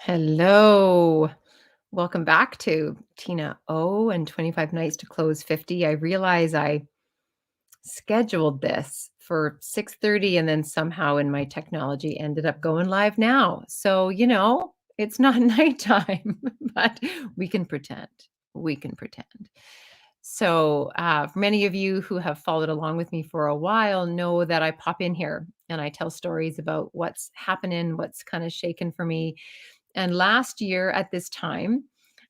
Hello. Welcome back to TinaO and 25 Nights to Close 50. I realize I scheduled this for 6:30 and then somehow in my technology ended up going live now. So, it's not nighttime, but we can pretend. We can pretend. So, for many of you who have followed along with me for a while know that I pop in here and I tell stories about what's happening, what's kind of shaken for me, and last year at this time,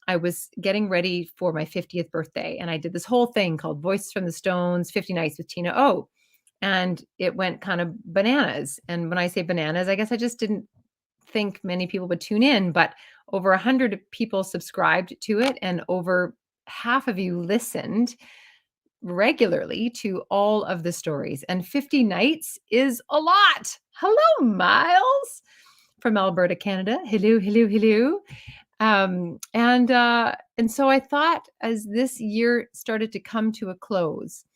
I was getting ready for my 50th birthday, and I did this whole thing called Voices from the Stones 50 Nights with Tina O. And it went kind of bananas. And when I say bananas, I guess I just didn't think many people would tune in, but over 100 people subscribed to it, and over half of you listened regularly to all of the stories. And 50 nights is a lot. Hello, Miles from Alberta, Canada. Hello, hello, hello. And so I thought as this year started to come to a close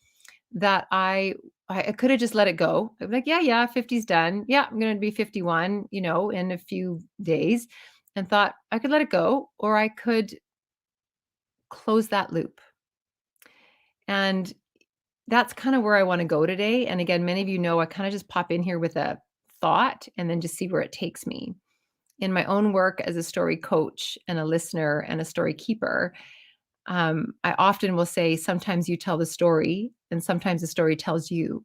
that I could have just let it go. I'd be like, yeah, 50's done. Yeah, I'm going to be 51, in a few days, and thought I could let it go, or I could close that loop. And that's kind of where I want to go today. And again, many of you know I kind of just pop in here with a thought and then just see where it takes me. In my own work as a story coach and a listener and a story keeper, I often will say, sometimes you tell the story and sometimes the story tells you.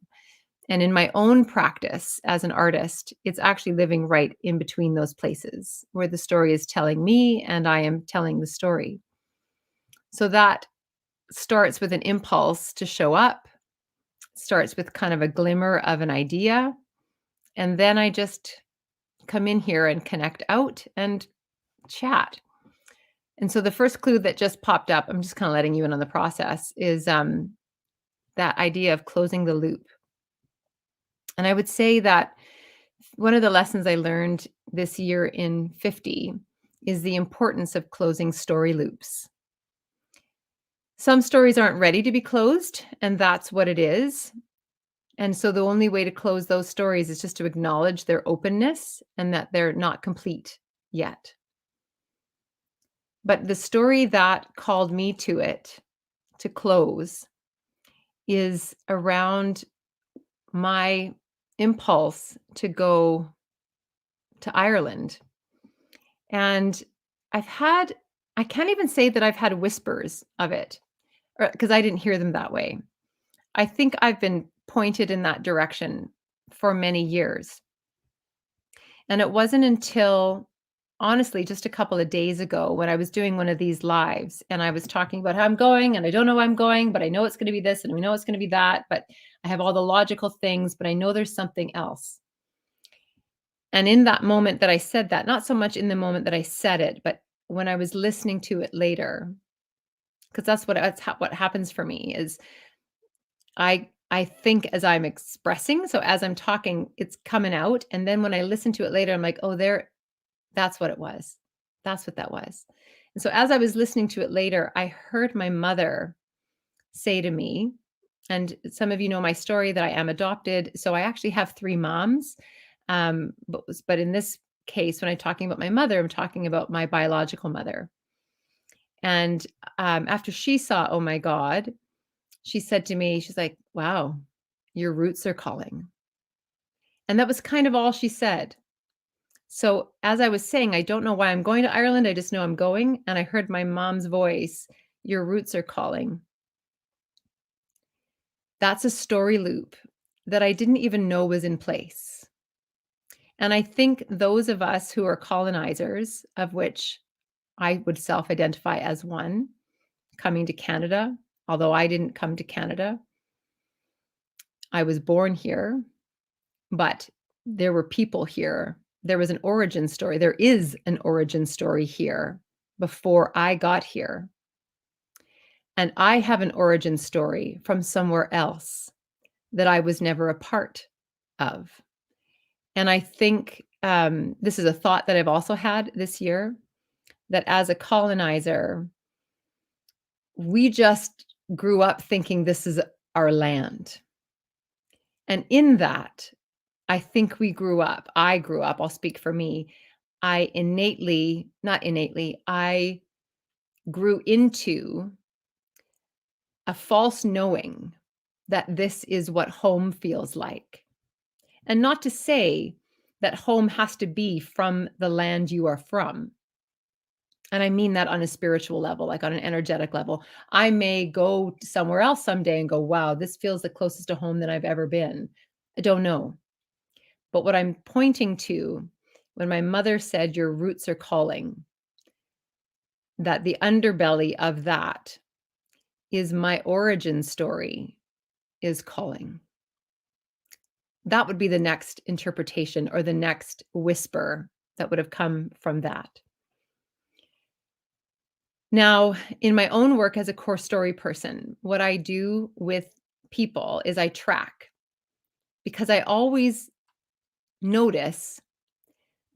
And in my own practice as an artist, it's actually living right in between those places where the story is telling me and I am telling the story. So that starts with an impulse to show up, starts with kind of a glimmer of an idea. And then I just come in here and connect out and chat. And so the first clue that just popped up, I'm just kind of letting you in on the process, is that idea of closing the loop. And I would say that one of the lessons I learned this year in 50 is the importance of closing story loops. Some stories aren't ready to be closed, and that's what it is. And so the only way to close those stories is just to acknowledge their openness and that they're not complete yet. But the story that called me to it to close is around my impulse to go to Ireland. And I can't even say that I've had whispers of it because I didn't hear them that way. I think I've been pointed in that direction for many years. And it wasn't until, honestly, just a couple of days ago when I was doing one of these lives and I was talking about how I'm going and I don't know where I'm going, but I know it's going to be this and we know it's going to be that, but I have all the logical things, but I know there's something else. And in that moment that I said that, not so much in the moment that I said it, but when I was listening to it later, because what happens for me is I think as I'm expressing, so as I'm talking, it's coming out, and then when I listen to it later, I'm like, "Oh, that's what it was. That's what that was." And so as I was listening to it later, I heard my mother say to me, and some of you know my story that I am adopted, so I actually have 3 moms. But in this case, when I'm talking about my mother, I'm talking about my biological mother. And, after she saw "Oh my God," she said to me, she's like, "Wow, your roots are calling." And that was kind of all she said. So as I was saying, I don't know why I'm going to Ireland, I just know I'm going, and I heard my mom's voice, "Your roots are calling." That's a story loop that I didn't even know was in place. And I think those of us who are colonizers, of which I would self-identify as one, coming to Canada, although I didn't come to Canada. I was born here, but there were people here. There was an origin story. There is an origin story here before I got here. And I have an origin story from somewhere else that I was never a part of. And I think this is a thought that I've also had this year, that as a colonizer, we just grew up thinking this is our land. And in that, I think I grew up, I'll speak for me, I grew into a false knowing that this is what home feels like. And not to say that home has to be from the land you are from. And I mean that on a spiritual level, like on an energetic level. I may go somewhere else someday and go, wow, this feels the closest to home that I've ever been. I don't know. But what I'm pointing to when my mother said, your roots are calling, that the underbelly of that is my origin story is calling. That would be the next interpretation or the next whisper that would have come from that. Now, in my own work as a core story person, what I do with people is I track because I always notice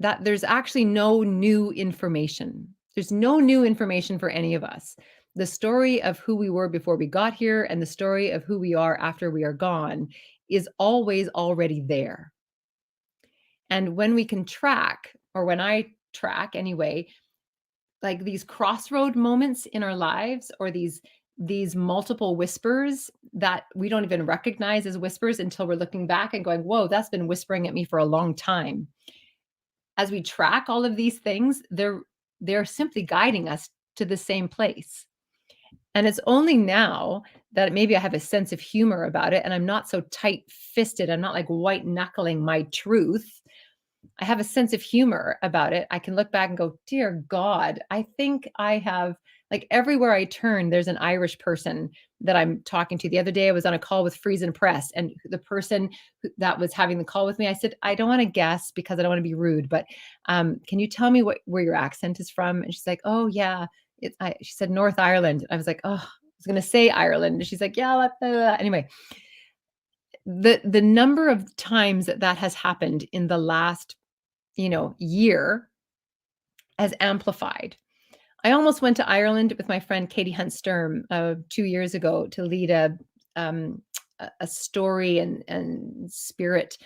that there's actually no new information. There's no new information for any of us. The story of who we were before we got here and the story of who we are after we are gone is always already there. And when we can track, or when I track anyway, like these crossroad moments in our lives or these multiple whispers that we don't even recognize as whispers until we're looking back and going, whoa, that's been whispering at me for a long time. As we track all of these things, they're simply guiding us to the same place. And it's only now that maybe I have a sense of humor about it and I'm not so tight-fisted. I'm not like white knuckling my truth. I have a sense of humor about it. I can look back and go, dear God, I think I have, like everywhere I turn, there's an Irish person that I'm talking to. The other day, I was on a call with Friesen Press, and the person that was having the call with me, I said, I don't want to guess because I don't want to be rude, but can you tell me where your accent is from? And she's like, oh, yeah. She said North Ireland. I was like, oh, I was going to say Ireland. And she's like, yeah. Anyway, the number of times that has happened in the last year has amplified. I almost went to Ireland with my friend Katie Hunt Sturm 2 years ago to lead um, a story and spirit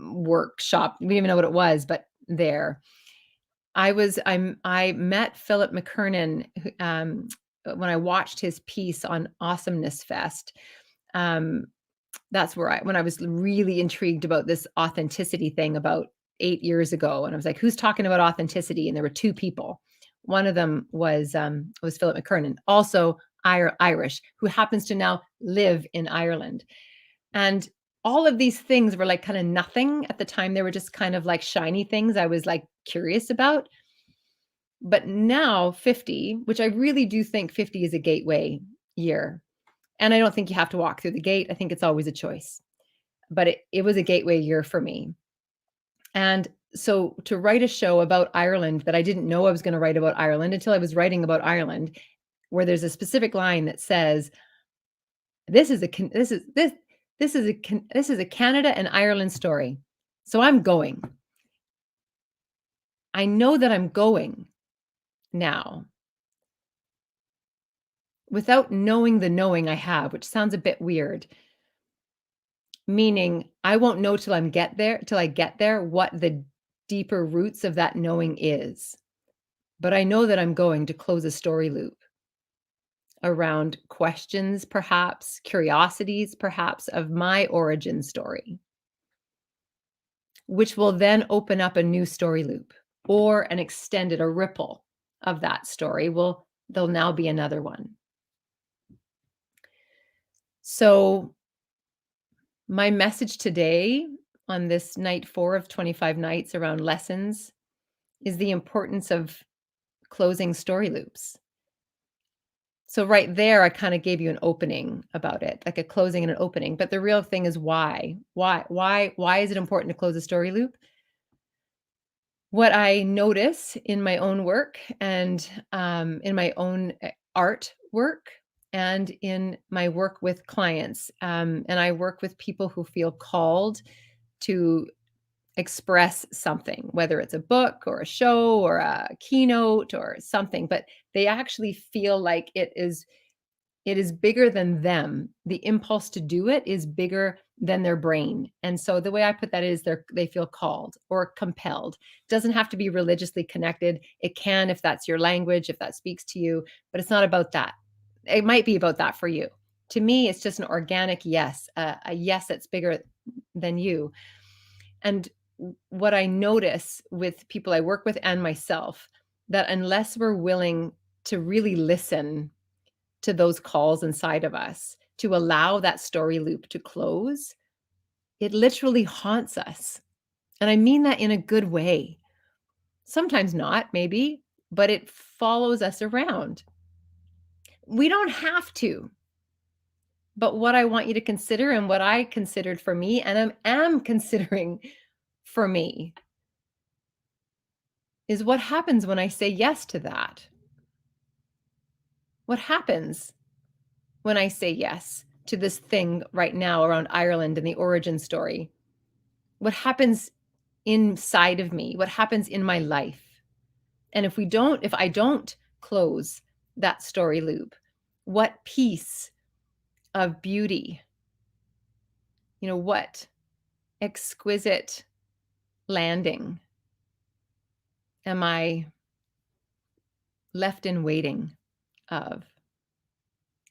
workshop. We didn't even know what it was, but there I met Philip McKernan when I watched his piece on Awesomeness Fest. Um, that's where when I was really intrigued about this authenticity thing about 8 years ago, and I was like, "Who's talking about authenticity?" And there were 2 people. One of them was Philip McKernan, also Irish, who happens to now live in Ireland. And all of these things were like kind of nothing at the time. They were just kind of like shiny things I was like curious about. But now 50, which I really do think 50 is a gateway year. And I don't think you have to walk through the gate. I think it's always a choice. But it was a gateway year for me. And so to write a show about Ireland that I didn't know I was going to write about Ireland until I was writing about Ireland, where there's a specific line that says, this is a Canada and Ireland story. So I'm going. I know that I'm going now without knowing the knowing I have, which sounds a bit weird. Meaning I won't know till I get there what the deeper roots of that knowing is. But I know that I'm going to close a story loop around questions, perhaps curiosities, perhaps of my origin story, which will then open up a new story loop or an extended, a ripple of that story. There'll now be another one. So my message today on this night 4 of 25 nights around lessons is the importance of closing story loops. So right there, I kind of gave you an opening about it, like a closing and an opening. But the real thing is why? Why is it important to close a story loop? What I notice in my own work and in my own art work and in my work with clients, and I work with people who feel called to express something, whether it's a book or a show or a keynote or something, but they actually feel like it is bigger than them. The impulse to do it is bigger than their brain. And so the way I put that is they feel called or compelled. Doesn't have to be religiously connected. It can if that's your language, if that speaks to you, but it's not about that. It might be about that for you. To me, it's just an organic yes, a yes that's bigger than you. And what I notice with people I work with and myself, that unless we're willing to really listen to those calls inside of us, to allow that story loop to close, it literally haunts us. And I mean that in a good way. Sometimes not, maybe, but it follows us around. We don't have to. But what I want you to consider and what I considered for me and am considering for me is what happens when I say yes to that. What happens when I say yes to this thing right now around Ireland and the origin story? What happens inside of me? What happens in my life? And if I don't close that story loop, what piece of beauty, what exquisite landing am I left in waiting of?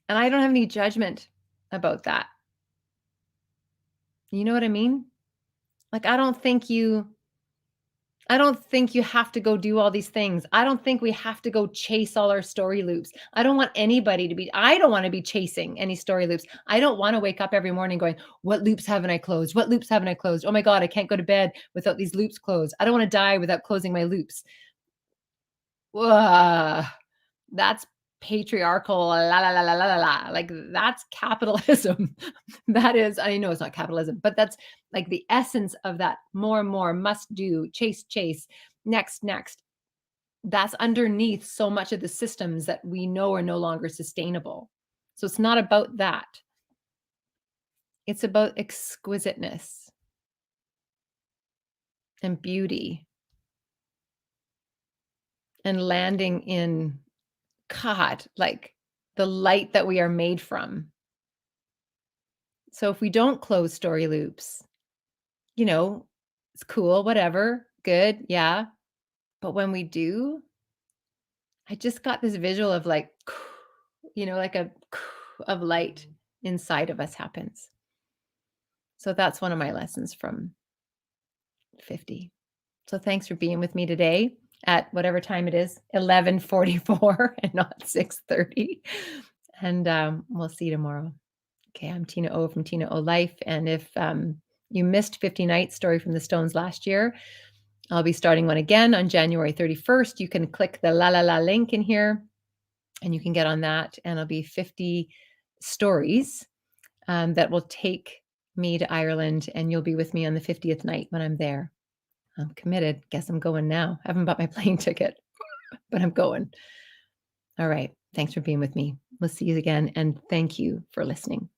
And I don't have any judgment about that. You know what I mean? Like, I don't think you have to go do all these things. I don't think we have to go chase all our story loops. I don't want to be chasing any story loops. I don't want to wake up every morning going, what loops haven't I closed? What loops haven't I closed? Oh my God, I can't go to bed without these loops closed. I don't want to die without closing my loops. Ugh, that's patriarchal, la la la la la la la. Like that's capitalism. That is, I know it's not capitalism, but that's like the essence of that more and more, must do, chase, chase, next, next. That's underneath so much of the systems that we know are no longer sustainable. So it's not about that. It's about exquisiteness and beauty and landing in God, like the light that we are made from. So if we don't close story loops, it's cool, whatever, good, yeah. But when we do, I just got this visual of like, like a of light inside of us happens. So that's one of my lessons from 50. So thanks for being with me today at whatever time it is, 11:44 and not 6:30. And we'll see you tomorrow. Okay, I'm TinaO from TinaO Life. And if you missed 50 Nights Story from the Stones last year, I'll be starting one again on January 31st. You can click the la la la link in here and you can get on that. And it'll be 50 stories that will take me to Ireland. And you'll be with me on the 50th night when I'm there. I'm committed. Guess I'm going now. I haven't bought my plane ticket, but I'm going. All right. Thanks for being with me. We'll see you again. And thank you for listening.